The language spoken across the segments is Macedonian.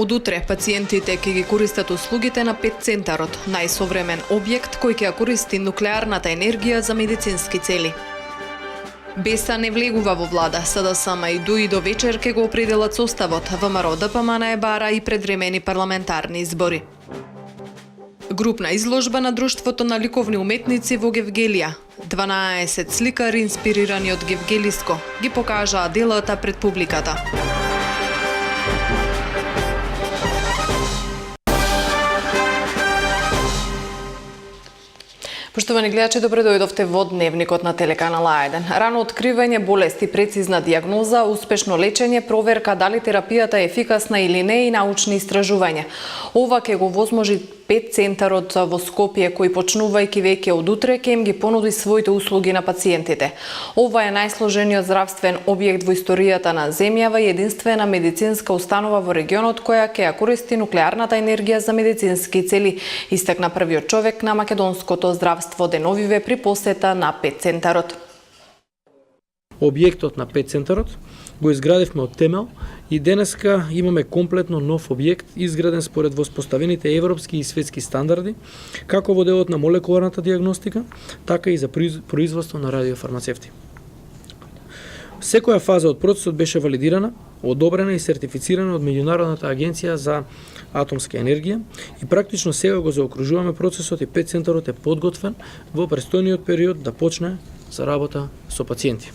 Од утре пациентите ќе ги користат услугите на ПЕТ центарот, најсовремен објект кој ќе ја користи нуклеарната енергија за медицински цели. Беса не влегува во влада, СДСМ и дуи до вечер ќе го определат составот. ВМРО ДПМН бара и предвремени парламентарни избори. Групна изложба на Друштвото на ликовни уметници во Гевгелија. 12 сликари инспирирани од Гевгелиско ги покажаа делата пред публиката. Поштовани гледачи, добре дојдовте во дневникот на телеканал А1. Рано откривање болести, прецизна дијагноза, успешно лечење, проверка дали терапијата е ефикасна или не и научни истражувања. Ова ќе го возможи ПЕТ центарот во Скопје, кој почнувајќи веќе од утре ќе им ги понуди своите услуги на пациентите. Ова е најсложениот здравствен објект во историјата на земјава и единствена медицинска установа во регионот која ќе ја користи нуклеарната енергија за медицински цели, истакна првиот човек на македонското здравство деновиве при посета на ПЕТ центарот. Објектот на ПЕТ центарот го изградивме од темел и денеска имаме комплетно нов објект изграден според воспоставените европски и светски стандарди, како во делот на молекуларната дијагностика, така и за производство на радиофармацевти. Секоја фаза од процесот беше валидирана, одобрена и сертифицирана од Меѓународната агенција за атомска енергија и практично сега го заокружуваме процесот и ПЕТ центарот е подготвен во престојниот период да почне за работа со пациенти.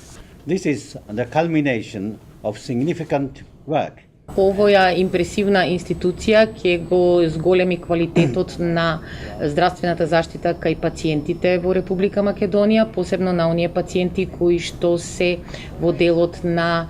This is the culmination of significant work. Овоја импресивна институција ќе го зголеми квалитетот на здравствената заштита кај пациентите во Република Македонија, посебно на оние пациенти кои што се во делот на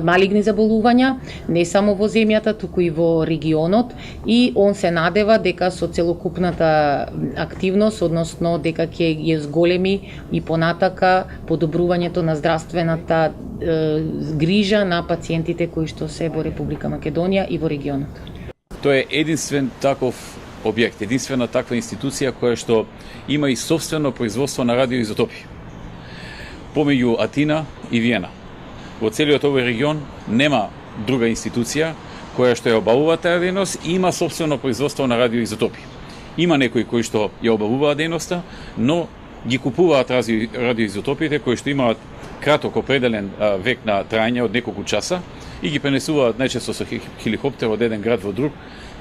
малигни заболувања, не само во земјата, туку и во регионот, и он се надева дека со целокупната активност, односно дека ќе ја зголеми и понатака подобрувањето на здравствената грижа на пациентите кои што се во Република Македонија и во регионот. Тој е единствен таков објект, единствена таква институција која што има и собствено производство на радиоизотопи. Помеѓу Атина и Виена. Во целиот овој регион нема друга институција која што ја обавува таа дејност и има собствено производство на радиоизотопи. Има некои кои што ја обавуваат дејноста, но ги купуваат радиоизотопите кои што имаат краток определен век на трајање од неколку часа и ги пренесуваат најчесто со хеликоптер од еден град во друг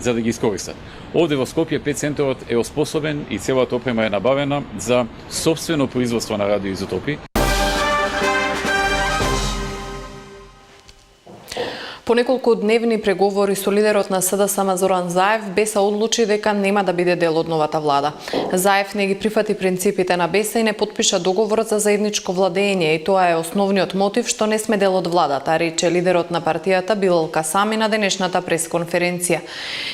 за да ги искористат. Овде во Скопје ПЕТ центарот е оспособен и целата опрема е набавена за собствено производство на радиоизотопи. По неколку дневни преговори со лидерот на СДСМ Зоран Заев, Беса одлучи дека нема да биде дел од новата влада. Заев не ги прифати принципите на Беса и не потпиша договорот за заедничко владење и тоа е основниот мотив што не сме дел од владата, рече лидерот на партијата Билал Касами на денешната пресконференција.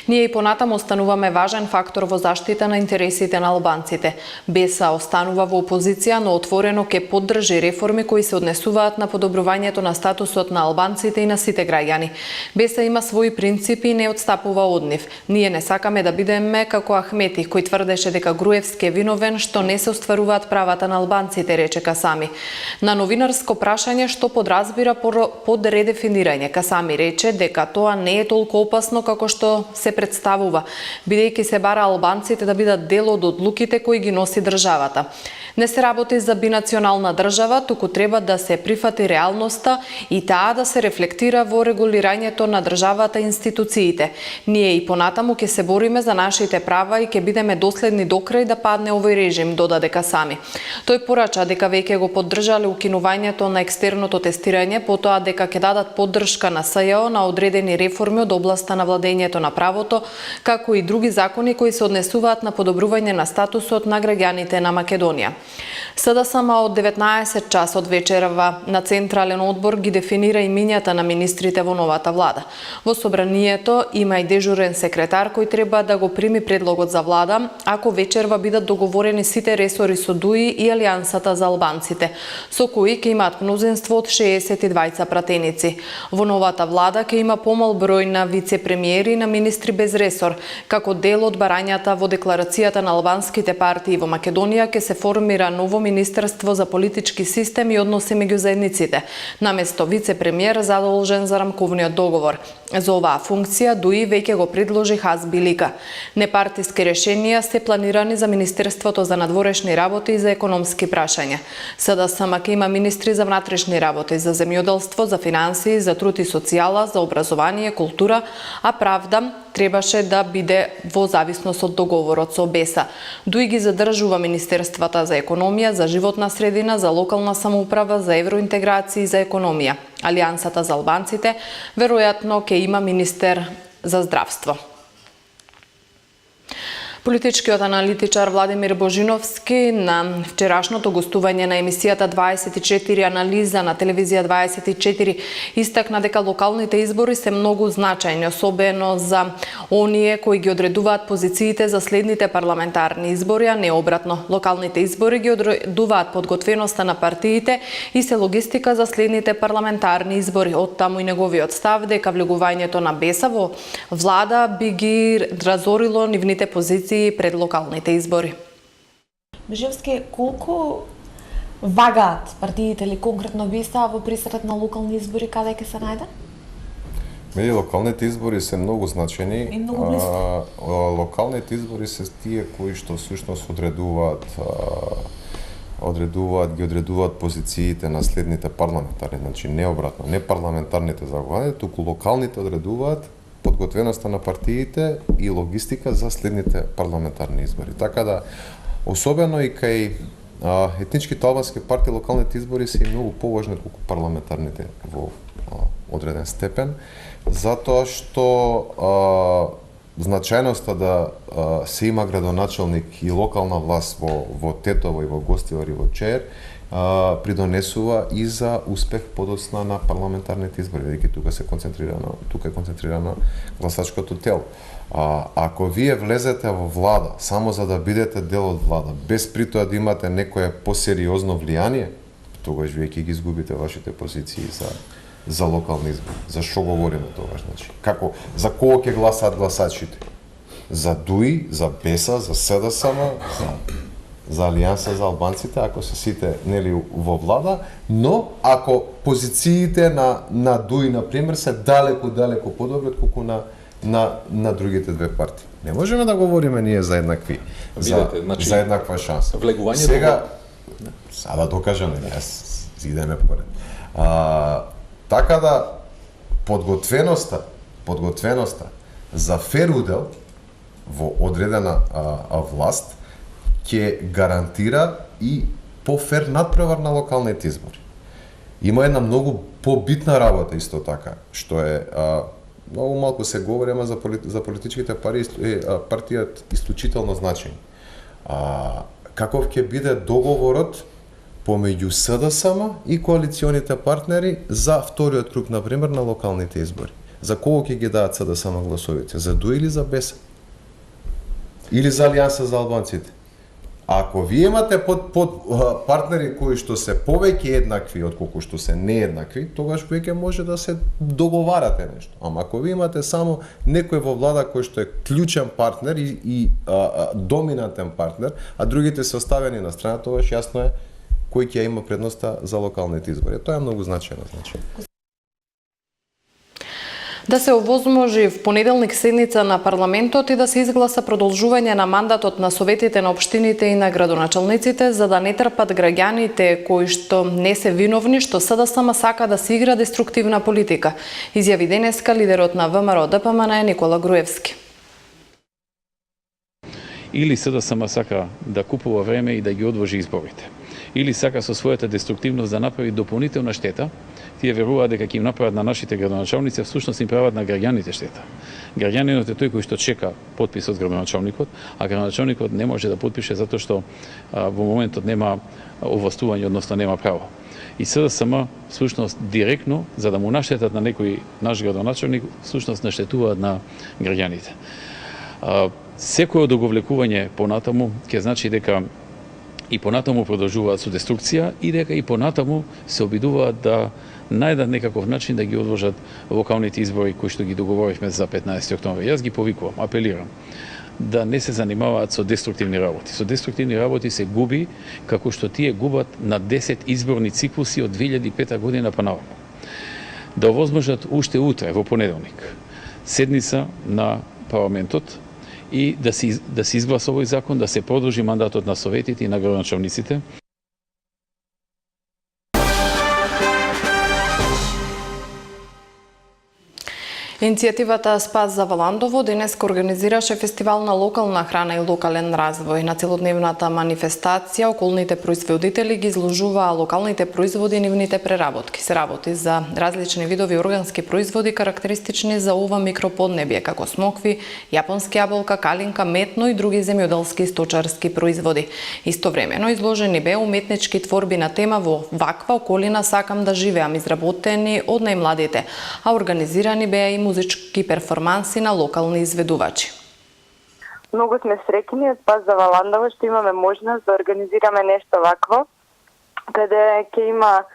Ние и понатаму остануваме важен фактор во заштита на интересите на албанците. Беса останува во опозиција, но отворено ќе поддржи реформи кои се однесуваат на подобрувањето на статусот на албанците и на сите граѓани. Беса има своји принципи и не отстапува од нив. Ние не сакаме да бидеме како Ахмети, кој тврдеше дека Груевски е виновен што не се остваруваат правата на албанците, рече Касами. На новинарско прашање што подразбира под редефинирање, Касами рече дека тоа не е толку опасно како што се представува, бидејќи се бара албанците да бидат дел од одлуките кои ги носи државата. Не се работи за бинационална држава, туку треба да се прифати реалноста и таа да се рефлектира во регулирањето на државата и институциите. Ние и понатаму ќе се бориме за нашите права и ќе бидеме доследни до крај да падне овој режим, додаде Касами. Тој порача дека веќе го поддржале укинувањето на екстерното тестирање, потоа дека ќе дадат поддршка на СЈО на одредени реформи од областа на владењето на правото, како и други закони кои се однесуваат на подобрување на статусот на граѓаните на Македонија. СДСМ од 19 часот вечерва на Централен одбор ги дефинира имињата на министрите во новата влада. Во собранието има и дежурен секретар кој треба да го прими предлогот за влада, ако вечерва бидат договорени сите ресори со ДУИ и Алијансата за албанците, со кои ќе имаат мнозинство од 62 пратеници. Во новата влада ќе има помал број на вице-премиери и на министри без ресор, како дел од барањата во декларацијата на албанските партии во Македонија ќе се формира ново Министерство за политички систем и односи меѓу заедниците, наместо вице-премиер задолжен за рамкување основниот договор. За оваа функција ДУИ веќе го предложи Хазби Лика. Непартиски решенија се планирани за Министерството за надворешни работи и за економски прашања. СДСМ ќе има министри за внатрешни работи, за земјоделство, за финансии, за труд и социјала, за образование, култура, а правда требаше да биде во зависност од договорот со БЕСА. ДУИ ги задржува Министерствата за економија, за животна средина, за локална самоуправа, за евроинтеграција и за економија. Алијансата за албанците веројатно ќе има министер за здравство. Политичкиот аналитичар Владимир Божиновски на вчерашното гостување на емисијата 24 анализа на телевизија 24 истакна дека локалните избори се многу значајни, особено за оние кои ги одредуваат позициите за следните парламентарни избори, а не обратно. Локалните избори ги одредуваат подготвеноста на партиите и се логистика за следните парламентарни избори. Оттаму и неговиот став дека влегувањето на БЕСА во влада би ги разорило нивните позиции пред локалните избори. Бежевски, колку вагаат партиите или конкретно БЕСА во присрет на локални избори каде ќе се најде? Меѓу локалните избори се многу значени. И многу близки. Локалните избори се тие кои што всушност ги одредуваат позициите на следните парламентарни, значи не обратно, не парламентарните заговања, туку локалните одредуваат подготвеноста на партиите и логистика за следните парламентарни избори. Така да, особено и кај етничките албански партии, локалните избори се и многу поважни колку парламентарните во одреден степен, затоа што значајноста да се има градоначелник и локална власт во Тетово и во Гостивар и во Чеер придонесува и за успех подоцна на парламентарните избори, бидејќи тука е концентрирано гласачкото тело. Ако вие влезете во влада само за да бидете дел од влада, без при тоа да имате некое посериозно влијание, тогаш вие ќе ги изгубите вашите позиции за локални избори. За што говориме тогаш, значи? За кого ќе гласаат гласачите? За ДУИ, за БЕСА, за СДСМ, за Алијанса за албанците, ако се сите нели во влада, но ако позициите на ДУИ на пример се далеку подобри отколку на другите две партии. Не можеме да говориме ние за еднакви за еднаква шанса. Сега да докажам, јас идеме поред. Така да подготвеноста за фер удел во одредена власт ќе гарантира и по-фер надпревар на локалните избори. Има една многу побитна работа исто така, што е многу малку се говори, ама за политичките партии исклучително значајни. Каков ќе биде договорот помеѓу СДСМ и коалиционите партнери за вториот круг, на пример, на локалните избори? За кого ќе ги дадат СДСМ гласовите? За ДУИ или за БЕСА? Или за Алијанса за албанците? Ако вие имате партнери кои што се повеќе еднакви отколку што се нееднакви, тогаш веќе може да се договарате нешто. Ама ако вие имате само некој во влада кој што е клучен партнер и доминантен партнер, а другите се оставени на страна, тогаш јасно е кој ќе има предноста за локалните избори. Тоа е многу значајно, значи. Да се овозможи в понеделник седница на парламентот и да се изгласа продолжување на мандатот на советите на општините и на градоначалниците, за да не трпат граѓаните кои што не се виновни што СДСМ сака да се игра деструктивна политика, изјави денеска лидерот на ВМРО ДПМН Никола Груевски. Или СДСМ сака да купува време и да ги одложи изборите, или сака со својата деструктивност да направи дополнителна штета. Тие веруваат дека ќе им направат на нашите градоначалници, всушност им прават на граѓаните штета. Граѓанинот е тој кој што чека потпис од градоначалникот, а градоначалникот не може да потпише затоа што во моментот нема овластување, односно нема право. И СДСМ всушност директно, за да му наштетат на некој наш градоначалник, всушност наштетуваат на граѓаните. Секој одоговлекување понатаму ќе значи дека и понатаму продолжуваат со деструкција и дека и понатаму се обидуваат да најдат некаков начин да ги одложат локалните избори кои што ги договоривме за 15 октомври. Јас ги повикувам, апелирам да не се занимаваат со деструктивни работи. Со деструктивни работи се губи како што тие губат на 10 изборни циклуси од 2005 година па наваму. да овозможат уште утре во понеделник седница на парламентот и да се изгласа овој закон, да се продолжи мандатот на советите и на градоначалниците. Иницијативата Спас за Валандово денеска организираше фестивал на локална храна и локален развој. На целодневната манифестација околните производители ги изложуваа локалните производи и нивните преработки. Се работи за различни видови органски производи карактеристични за ова микроподнебје, како смокви, јапонски јаболка, калинка, метно и други земјоделски и сточарски производи. Истовремено изложени беа уметнички творби на тема "Во ваква околина сакам да живеам", изработени од најмладите, а организирани беа и музички перформанси на локални изведувачи. Многу сме среќни од Спас за Валандово што имаме можност да организираме нешто вакво, каде ќе има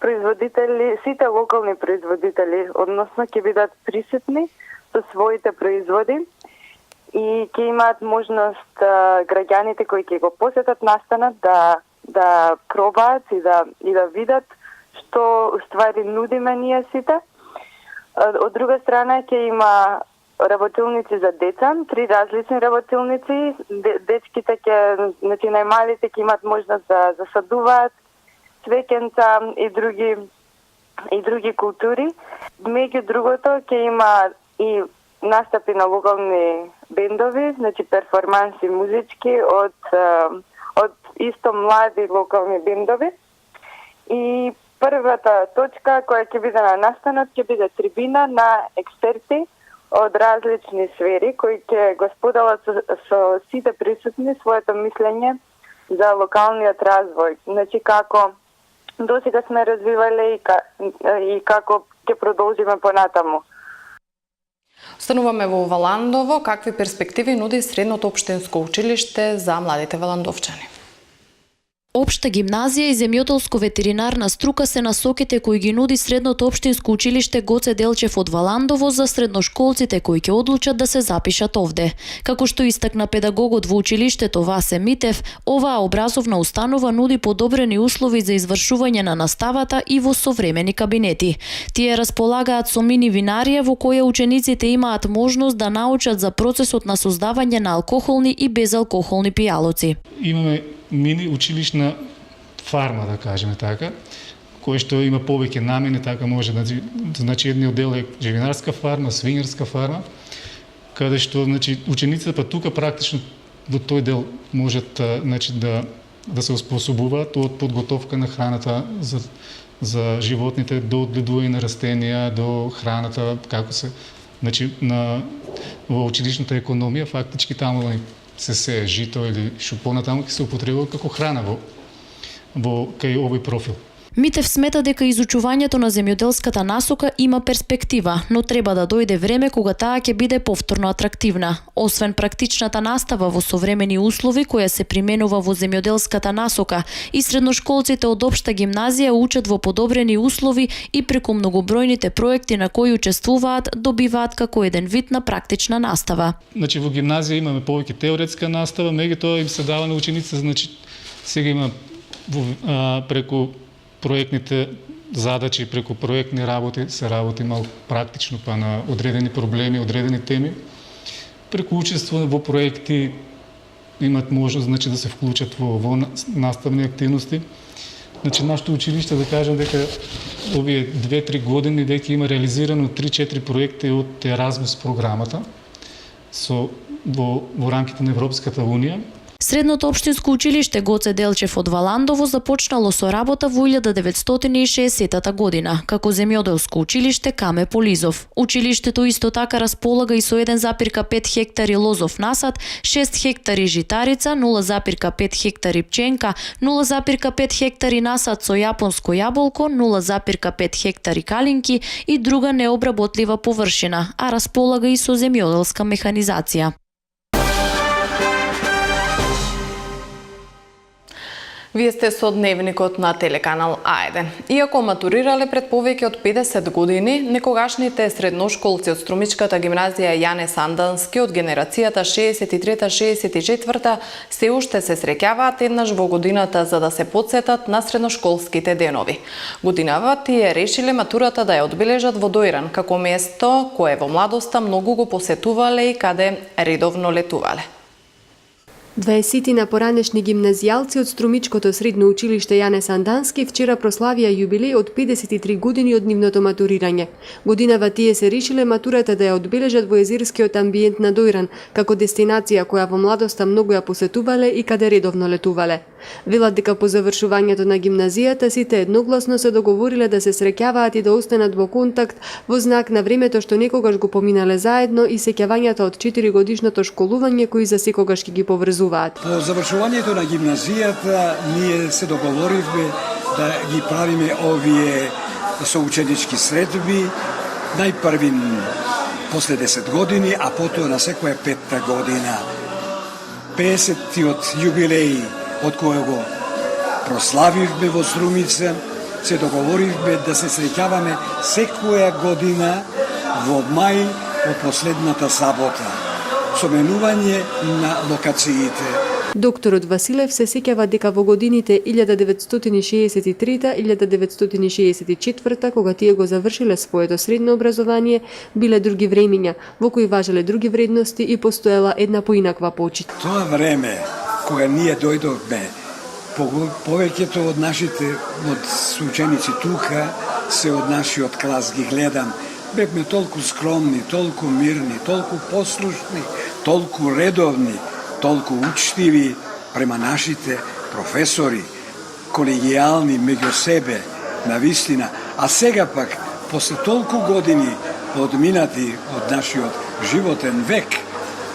производители, сите локални производители, односно ќе бидат присутни со своите производи и ќе имаат можност граѓаните кои ќе го посетат настанот да пробаат и да видат што уствари нудиме ние сите. Од друга страна ќе има работилници за деца, 3 различни работилници. Дечките значи најмалите ќе имат можност да засадуваат цвеќенца и други култури. Меѓу другото ќе има и настапи на локални бендови, значи перформанси музички од исто млади локални бендови. И првата точка која ќе биде на настанот ќе биде трибина на експерти од различни сфери кои ќе го споделат со сите присутни своето мислење за локалниот развој. Значи како досега сме развивале и како ќе продолжиме понатаму. Остануваме во Валандово. Какви перспективи нуди средното општинско училиште за младите валандовчани? Општа гимназија и земјоделско-ветеринарна струка се насоките кои ги нуди средното општинско училиште Гоце Делчев од Валандово за средношколците кои ќе одлучат да се запишат овде. Како што истакна педагогот во училиштето Васе Митев, оваа образовна установа нуди подобрени услови за извршување на наставата и во современи кабинети. Тие располагаат со мини винарија во која учениците имаат можност да научат за процесот на создавање на алкохолни и безалкохолни пијалоци. Имаме мини училишна фарма, да кажеме така, кој што има повеќе намени, така може да значи едниот дел е живинарска фарма, свинерска фарма, каде што значи учениците па тука практично во тој дел можат значи да се успособуваат од подготовка на храната за животните до одгледување на растенија, до храната како се значи во училишната економија фактички таму се сее жито или што понатаму ќе се употребува како храна во кај овој профил. Митев смета дека изучувањето на земјоделската насока има перспектива, но треба да дојде време кога таа ќе биде повторно атрактивна. Освен практичната настава во современи услови која се применува во земјоделската насока, и средношколците од општа гимназија учат во подобрени услови и преку многобројните проекти на кои учествуваат, добиваат како еден вид на практична настава. Значи во гимназија имаме повеќе теоретска настава, меѓутоа им се дава на учениците, значи сега има преку проектните задачи, преку проектни работи се работи малку практично па на одредени проблеми, одредени теми. Преку учество во проекти имат можност значи да се вклучат во наставни активности. Значи нашето училиште да кажем дека овие 2-3 години веќе има реализирано 3-4 проекти од Еразмус програмата во рамките на Европската унија. Средното општинско училиште Гоце Делчев од Валандово започнало со работа во 1960 година, како земјоделско училиште Каме Полизов. Училиштето исто така располага и со 1,5 хектари лозов насад, 6 хектари житарица, 0,5 хектари пченка, 0,5 хектари насад со јапонско јаболко, 0,5 хектари калинки и друга необработлива површина, а располага и со земјоделска механизација. Вие сте со дневникот на телеканал А1. Иако матурирале пред повеќе од 50 години, некогашните средношколци од Струмичката гимназија Јане Сандански од генерацијата 63-64 се уште се среќаваат еднаш во годината за да се потсетат на средношколските денови. Годинава тие решиле матурата да ја одбележат во Дојран, како место кое во младоста многу го посетувале и каде редовно летувале. 20 на поранешни гимназијалци од Струмичкото средно училиште Јане Сандански вчера прославија јубилеј од 53 години од нивното матурирање. Годинава тие се решиле матурата да ја одбележат во езерскиот амбиент на Дојран, како дестинација која во младоста многу ја посетувале и каде редовно летувале. Велат дека по завршувањето на гимназијата сите едногласно се договориле да се среќаваат и да останат во контакт во знак на времето што некогаш го поминале заедно и сеќавањата од 4 годишното школување кои за секогаш ќе ги поврзуваат. По завршувањето на гимназијата ние се договоривме да ги правиме овие соученички средби, најпрви после 10 години, а потоа на секоја 5-та година. 50-тиот јубилеј од којого прославивме во Струмица, се договоривме да се среќаваме секоја година во мај во последната сабота, со менување на локациите. Докторот Василев се сеќава дека во годините 1963-1964, кога тие го завршиле своето средно образование, биле други времиња, во кои важеле други вредности и постоела една поинаква почит. Тоа време, кога ние дојдовме, повеќето од нашите соученици тука се од нашиот клас ги гледам, бевме толку скромни, толку мирни, толку послушни, толку редовни, толку учтиви према нашите професори, колегијални меѓу себе, навистина. А сега пак, после толку години одминати од нашиот животен век,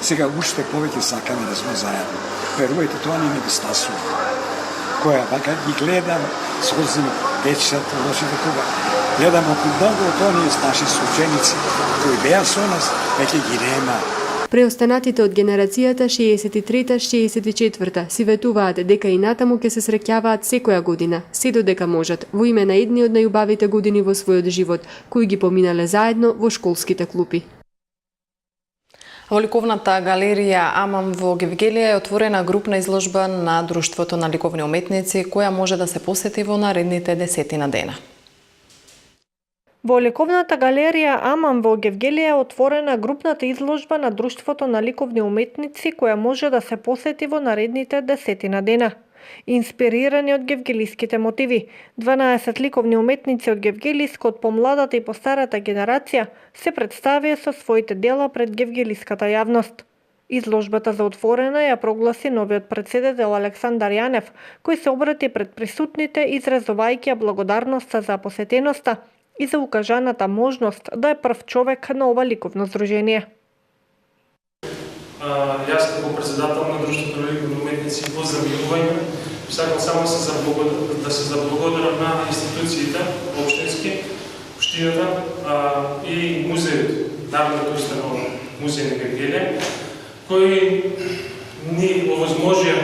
сега уште повеќе сакаме да сме заедно. Верувајте, тоа не ме дистасува. Која вака ги гледам, созим дечата, лошите кога. Гледам оку многу од оние наши соученици кои беа со нас, веќе ги нема. Преостанатите од генерацијата 63-64 си ветуваат дека и натаму ќе се среќаваат секоја година, се додека можат, во име на едни од најубавите години во својот живот, кои ги поминале заедно во школските клупи. Во ликовната галерија Амам во Гевгелија е отворена групна изложба на Друштвото на ликовни уметници, која може да се посети во наредните 10 дена. Во ликовната галерија Амам во Гевгелија е отворена групната изложба на Друштвото на ликовни уметници, која може да се посети во наредните 10 дена. Инспирирани од гевгелиските мотиви, 12 ликовни уметници од гевгелискот по младата и по старата генерација се представија со своите дела пред гевгелиската јавност. Изложбата за отворена ја прогласи новиот претседател Александар Јанев, кој се обрати пред присутните изразувајќи ја благодарноста за посетеноста и за укажаната можност да е прв човек на ова ликовно здружение. Јас како председател на Друштвото на ликовни уметници во заминување сакам само да се заблагодарам на институциите општински, општината и музејот, Народната установа музеј на Гевгелија, кои ни овозможија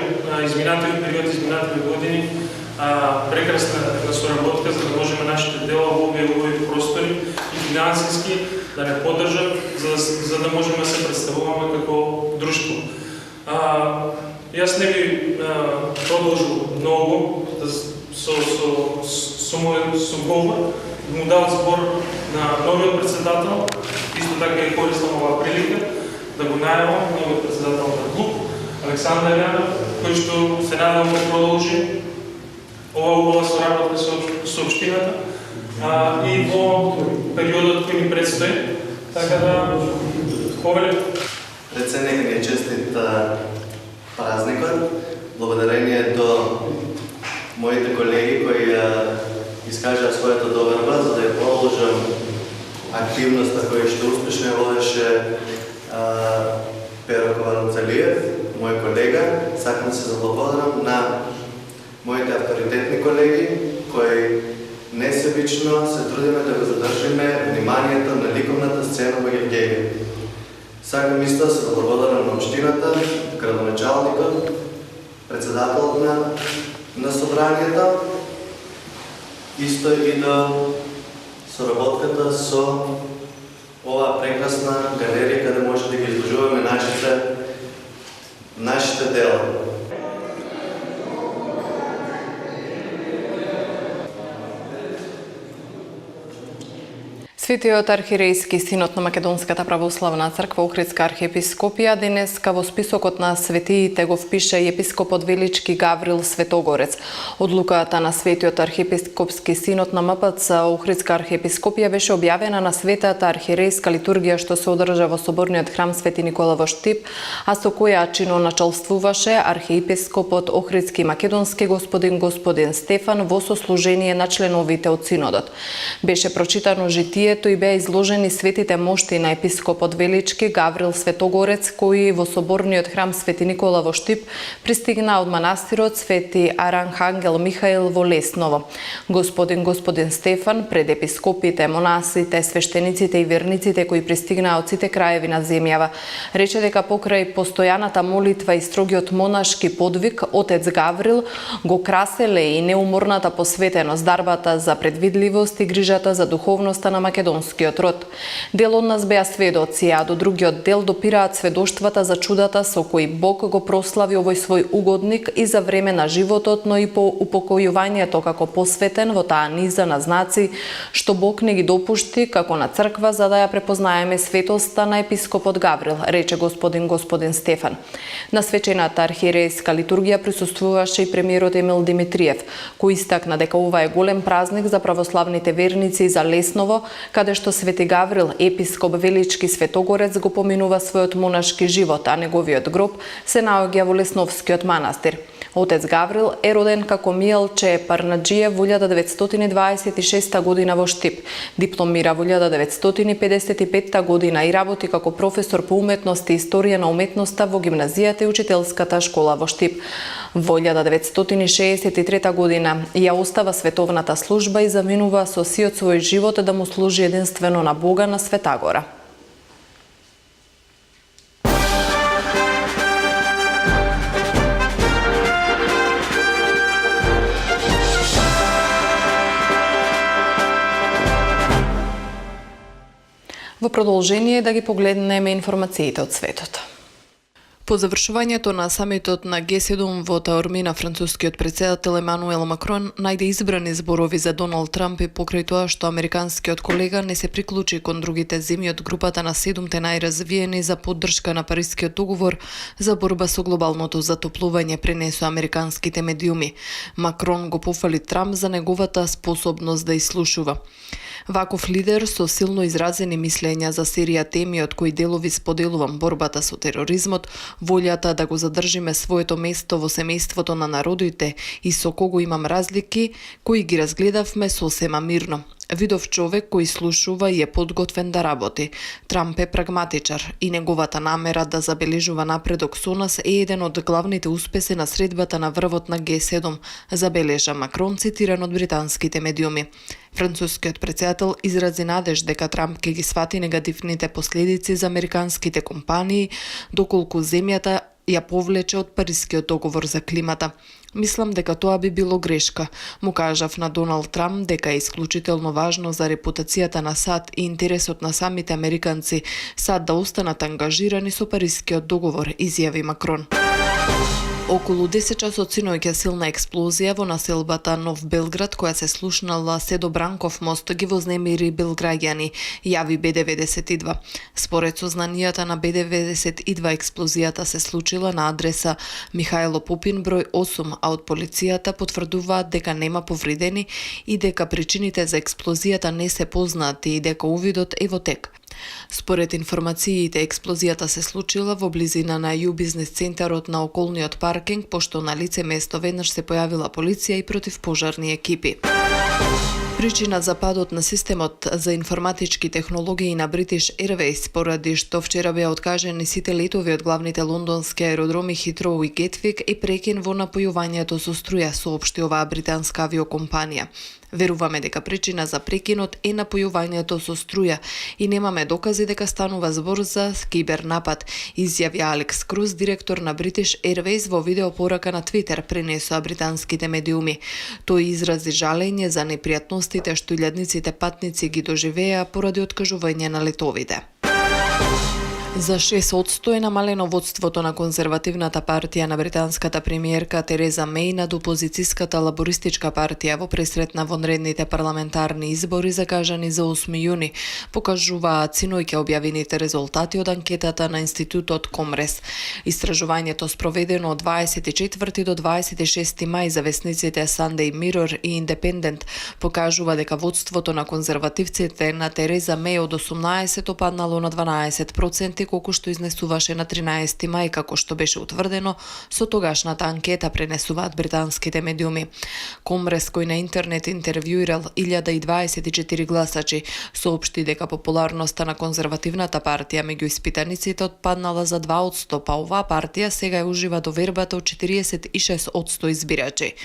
изминатиот период, изминатиот години прекрасна соработка за да можеме нашите дела во овие простори и финансиски да не поддржат, за да можеме да се представуваме како друштво. Јас не би продолжил многу со мојот говор, му дал збор на новиот председател, исто така и користам оваа прилика да го најавам новиот председател на клуб, Александар Јанев, кој што се надевам да продолжи ова убава соработка со општината и во периодот кој ни предстои, така да повелем. Пред се нека ни честит празникот, благодарение до моите колеги кои искажаа својата доверба за да ја продолжам активноста која што успешно водеше Перо Кованоцалиев, мој колега. Сакам да се заблагодарам на моите авторитетни колеги кои несебично се трудиме да го задржиме вниманието на ликовната сцена во Гевгелија. Сакам исто да се заблагодарам на општината, градоначалникот, председателот на на собранието, исто и до соработката со оваа прекрасна галерија каде може да ги изложуваме нашите дела. Светиот архиерејски синод на Македонската православна црква Охридска архиепископија денеска во списокот на светиите го впише епископот Велички Гаврил Светогорец. Одлуката на Светиот архиепископски синод на МПЦ Охридска архиепископија беше објавена на Светата архиерејска литургија што се одржа во соборниот храм Свети Никола во Штип, а со која чиноначалствуваше архиепископот Охридски македонски господин Стефан во сослужение на членовите од синодот. Беше прочитано житието и беа изложени светите мошти на епископот Велички Гаврил Светогорец, кој во соборниот храм Свети Никола во Штип пристигна од манастирот Свети Архангел Михаил во Лесново. Господин Стефан пред епископите, монасите, свештениците и верниците кои пристигнаа од сите краеви на земјава, рече дека покрај постојаната молитва и строгиот монашки подвиг, отец Гаврил го краселе и неуморната посветеност, дарбата за предвидливост и грижата за духовноста на македонскиот род. Дел од нас беа сведоци, а до другиот дел допираат сведоштвата за чудата со кои Бог го прослави овој свој угодник и за време на животот, но и по упокојувањето како посветен во таа низа на знаци што Бог не ги допушти како на црква за да ја препознаеме светоста на епископот Гаврил, рече господин Стефан. На свечената архиерејска литургија присуствуваше и премиерот Емил Димитриев, кој истакна дека ова е голем празник за православните верници и за Лесново, каде што Свети Гаврил, епископ Велички Светогорец, го поминува својот монашки живот, а неговиот гроб се наоѓа во Лесновскиот манастир. Отец Гаврил е роден како Мијалче Парнаджиев во 1926 година во Штип. Дипломира во 1955 година и работи како професор по уметност и историја на уметноста во гимназијата и учителската школа во Штип. Во 1963 година ја остава световната служба и заминува со сиот свој живот да му служи единствено на Бога на Света Гора. Во продолжение да ги погледнеме информациите од светот. По завршувањето на самитот на Г7 во Таормина, францускиот председател Емануел Макрон најде избрани зборови за Доналд Трамп и покрај тоа што американскиот колега не се приклучи кон другите земји од групата на 7 најразвиени за поддршка на Парискиот договор за борба со глобалното затоплување, пренесу американските медиуми. Макрон го пофали Трамп за неговата способност да изслушува. Ваков лидер со силно изразени мислења за серија теми од кои делови споделувам: борбата со тероризмот, волјата да го задржиме своето место во семејството на народите и со кого имам разлики, кои ги разгледавме сосема мирно. Видов човек кој слушува и е подготвен да работи. Трамп е прагматичар и неговата намера да забележува напредок со нас е еден од главните успеси на средбата на врвот на Г7, забележа Макрон, цитиран од британските медиуми. Францускиот председател изрази надеж дека Трамп ќе ги свати негативните последици за американските компании доколку земјата ја повлече од Парискиот договор за климата. Мислам дека тоа би било грешка, му кажав на Доналд Трамп дека е исклучително важно за репутацијата на САД и интересот на самите американци САД да останат ангажирани со Парискиот договор, изјави Макрон. Околу 10 часот синоќа силна експлозија во населбата Нов Белград, која се слушнала се до Бранков мост, ги вознемири белграѓани, јави Б92. Според сознанијата на Б92, експлозијата се случила на адреса Михајло Пупин број 8, а од полицијата потврдуваат дека нема повредени и дека причините за експлозијата не се познати и дека увидот е во тек. Според информациите, експлозијата се случила во близина на Ю-бизнес центарот на околниот паркинг, пошто на лице место веднаш се појавила полиција и противпожарни екипи. Причина за падот на системот за информатички технологии на British Airways, поради што вчера беа откажени сите летови од главните лондонски аеродроми Хитроу и Гетвик, е прекин во напојувањето со струја, соопшти оваа британска авиокомпанија. Веруваме дека причина за прекинот е напојувањето со струја и немаме докази дека станува збор за кибернапад, изјави Алекс Круз, директор на British Airways во видеопорака на Твитер, пренесоа британските медиуми. Тој изрази жалење за непријатностите што илјадниците патници ги доживеа поради откажување на летовите. За 6% е намалено водството на конзервативната партија на британската премиерка Тереза Меј над опозицијската лабористичка партија во пресрет на вонредните парламентарни избори закажани за 8 јуни, покажуваат синоќа објавените резултати од анкетата на институтот Комрес. Истражувањето спроведено од 24 до 26 мај за весниците Sunday Mirror и Independent покажува дека водството на конзервативците на Тереза Меј од 18 опаднало на 12%, колку што изнесуваше на 13 мај, како што беше утврдено со тогашната анкета, пренесуваат британските медиуми. Комрес, кој на интернет интервјуирал 1024 гласачи, соопшти дека популарноста на конзервативната партија меѓу испитаниците отпаднала за 2%, па оваа партија сега ужива довербата од 46% избирачи.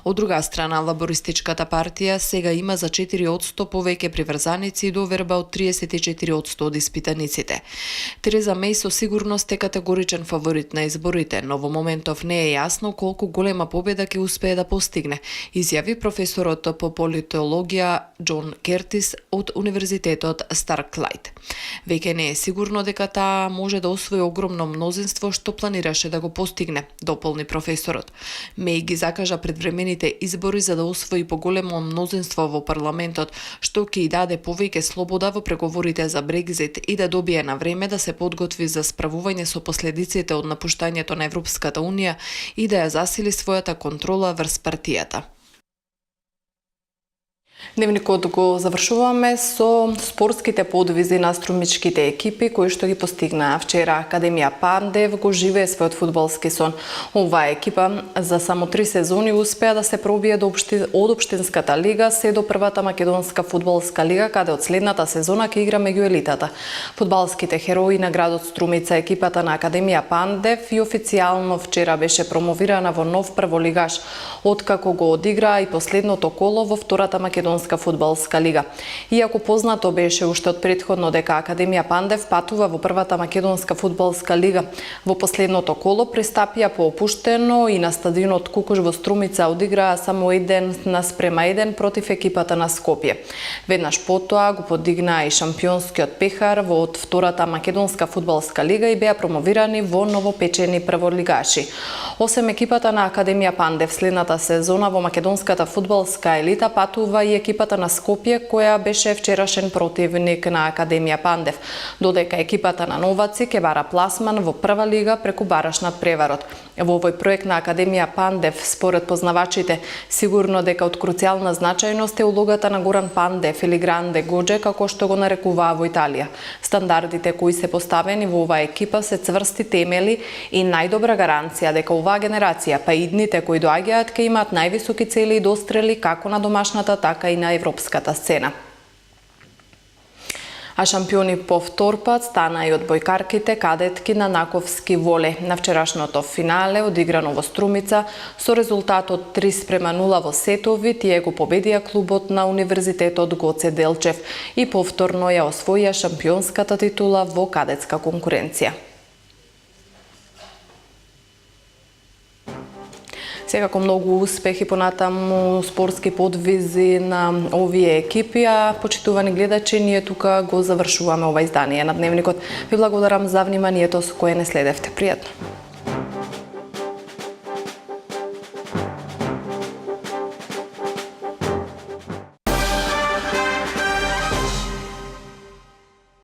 Од друга страна, лабористичката партија сега има за 4% повеќе приврзаници и доверба од 34% од испитаниците. Тереза Меј со сигурност е категоричен фаворит на изборите, но во моментов не е јасно колку голема победа ќе успее да постигне, изјави професорот по политологија Џон Кертис од Универзитетот Старклайд. Веќе не е сигурно дека таа може да освои огромно мнозинство што планираше да го постигне, дополни професорот. Меј ги закажа предвремените избори за да освои поголемо мнозинство во парламентот, што ќе и даде повеќе слобода во преговорите за Брекзит и да добие на време да се подготви за справување со последиците од напуштањето на Европската Унија и да ја засили својата контрола врз партијата. Дневникот го завршуваме со спортските подвизи на струмичките екипи кои што ги постигнаа вчера. Академија Пандев го живее својот фудбалски сон. Оваа екипа за само 3 сезони успеа да се пробие од општинската лига се до првата македонска фудбалска лига, каде од следната сезона ќе игра меѓу елитата. Фудбалските херои на градот Струмица, екипата на Академија Пандев и официјално вчера беше промовирана во нов прволигаш, откако го одиграа и последното коло во втората македонска фудбалска лига. Иако познато беше уште од претходно дека Академија Пандев патува во првата македонска фудбалска лига, во последното коло пристапија поопуштено и на стадионот Кукуш во Струмица одиграа само 1:1 против екипата на Скопје. Веднаш потоа го подигнаа и шампионскиот пехар во од втората македонска фудбалска лига и беа промовирани во новопечени прволигаши. Осем екипата на Академија Пандев следната сезона во македонската фудбалска елита патува и екипата на Скопје, која беше вчерашен противник на Академија Пандев, додека екипата на Новаци ќе бара пласман во прва лига преку бараш над преварот. Во овој проект на Академија Пандев, според познавачите, сигурно дека од круцијална значајност е улогата на Горан Пандев или Гранде Годже, како што го нарекуваа во Италија. Стандардите кои се поставени во оваа екипа се цврсти темели и најдобра гаранција дека оваа генерација, па и идните кои доаѓаат, ќе имаат највисоки цели и дострели како на домашната, така и на европската сцена. А шампиони по втор пат стана и одбојкарките кадетки на Наковски воле. На вчерашното финале, одиграно во Струмица, со резултатот 3:0 во сетови, тие го победија клубот на Универзитетот Гоце Делчев и повторно ја освоија шампионската титула во кадетска конкуренција. Секако многу успехи понатаму спортски подвизи на овие екипи, а почитувани гледачи, ние тука го завршуваме ова издание на Дневникот. Ви благодарам за вниманието со кое не следевте. Пријатно.